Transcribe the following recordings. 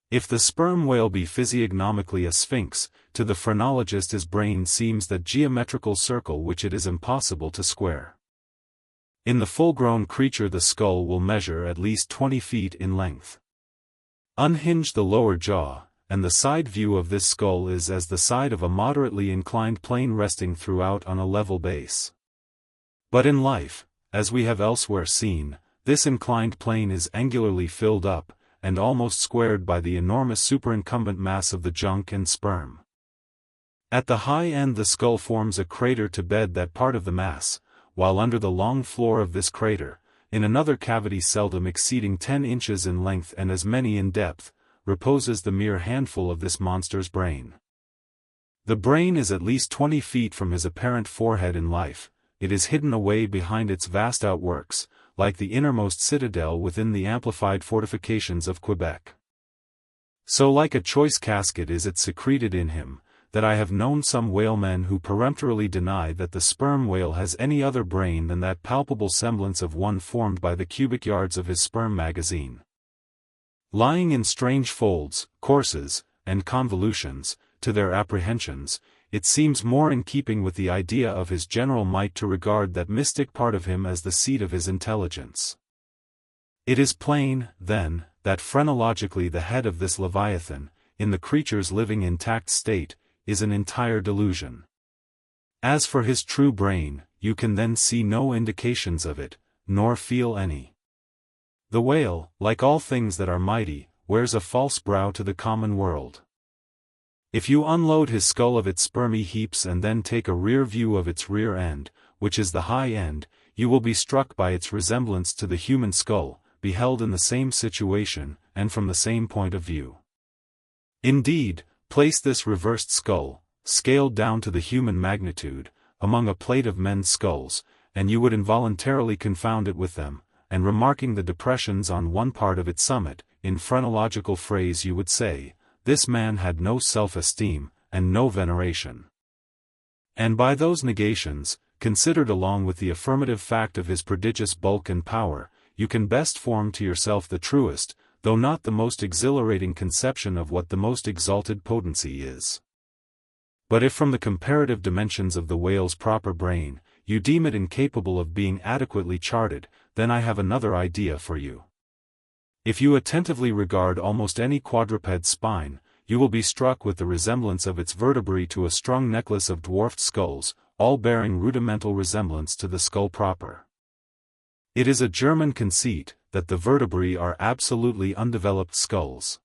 If the sperm whale be physiognomically a sphinx, to the phrenologist his brain seems that geometrical circle which it is impossible to square. In the full-grown creature the skull will measure at least 20 feet in length. Unhinge the lower jaw, and the side view of this skull is as the side of a moderately inclined plane resting throughout on a level base. But in life, as we have elsewhere seen, this inclined plane is angularly filled up, and almost squared by the enormous superincumbent mass of the junk and sperm. At the high end the skull forms a crater to bed that part of the mass, while under the long floor of this crater, in another cavity seldom exceeding 10 inches in length and as many in depth, reposes the mere handful of this monster's brain. The brain is at least 20 feet from his apparent forehead in life. It is hidden away behind its vast outworks, like the innermost citadel within the amplified fortifications of Quebec. So like a choice casket is it secreted in him, that I have known some whalemen who peremptorily deny that the sperm whale has any other brain than that palpable semblance of one formed by the cubic yards of his sperm magazine. Lying in strange folds, courses, and convolutions, to their apprehensions, it seems more in keeping with the idea of his general might to regard that mystic part of him as the seat of his intelligence. It is plain, then, that phrenologically the head of this Leviathan, in the creature's living intact state, is an entire delusion. As for his true brain, you can then see no indications of it, nor feel any. The whale, like all things that are mighty, wears a false brow to the common world. If you unload his skull of its spermy heaps and then take a rear view of its rear end, which is the high end, you will be struck by its resemblance to the human skull, beheld in the same situation, and from the same point of view. Indeed, place this reversed skull, scaled down to the human magnitude, among a plate of men's skulls, and you would involuntarily confound it with them, and remarking the depressions on one part of its summit, in phrenological phrase you would say, this man had no self-esteem, and no veneration. And by those negations, considered along with the affirmative fact of his prodigious bulk and power, you can best form to yourself the truest, though not the most exhilarating conception of what the most exalted potency is. But if from the comparative dimensions of the whale's proper brain, you deem it incapable of being adequately charted, then I have another idea for you. If you attentively regard almost any quadruped spine, you will be struck with the resemblance of its vertebrae to a strung necklace of dwarfed skulls, all bearing rudimental resemblance to the skull proper. It is a German conceit, that the vertebrae are absolutely undeveloped skulls.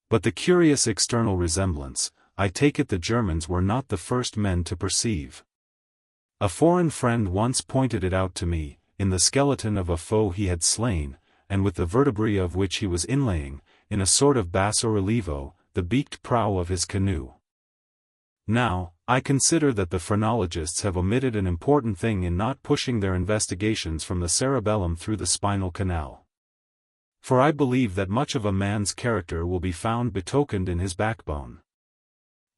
But the curious external resemblance, I take it the Germans were not the first men to perceive. A foreign friend once pointed it out to me, in the skeleton of a foe he had slain, and with the vertebrae of which he was inlaying, in a sort of basso relievo, the beaked prow of his canoe. Now, I consider that the phrenologists have omitted an important thing in not pushing their investigations from the cerebellum through the spinal canal. For I believe that much of a man's character will be found betokened in his backbone.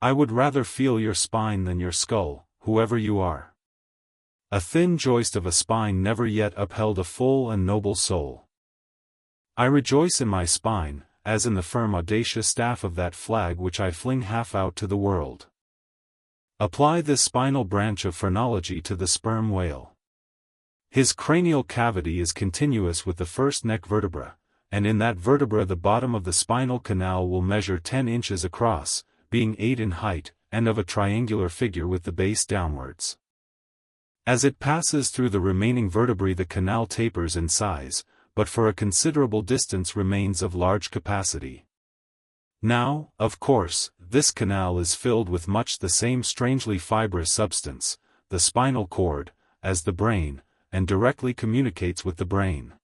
I would rather feel your spine than your skull, whoever you are. A thin joist of a spine never yet upheld a full and noble soul. I rejoice in my spine, as in the firm audacious staff of that flag which I fling half out to the world. Apply this spinal branch of phrenology to the sperm whale. His cranial cavity is continuous with the first neck vertebra, and in that vertebra the bottom of the spinal canal will measure 10 inches across, being 8 in height, and of a triangular figure with the base downwards. As it passes through the remaining vertebrae the canal tapers in size, but for a considerable distance remains of large capacity. Now, of course, this canal is filled with much the same strangely fibrous substance, the spinal cord, as the brain, and directly communicates with the brain.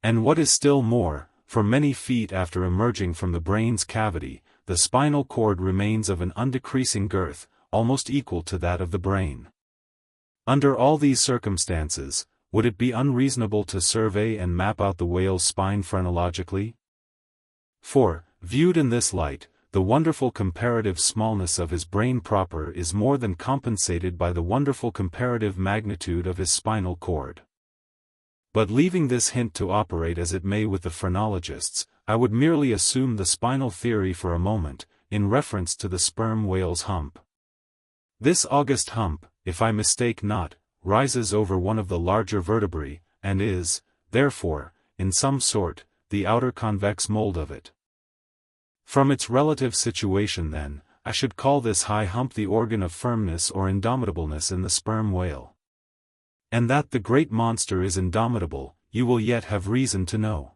And what is still more, for many feet after emerging from the brain's cavity, the spinal cord remains of an undecreasing girth, almost equal to that of the brain. Under all these circumstances, would it be unreasonable to survey and map out the whale's spine phrenologically? For, viewed in this light, the wonderful comparative smallness of his brain proper is more than compensated by the wonderful comparative magnitude of his spinal cord. But leaving this hint to operate as it may with the phrenologists, I would merely assume the spinal theory for a moment, in reference to the sperm whale's hump. This august hump, if I mistake not, rises over one of the larger vertebrae, and is, therefore, in some sort, the outer convex mold of it. From its relative situation then, I should call this high hump the organ of firmness or indomitableness in the sperm whale. And that the great monster is indomitable, you will yet have reason to know.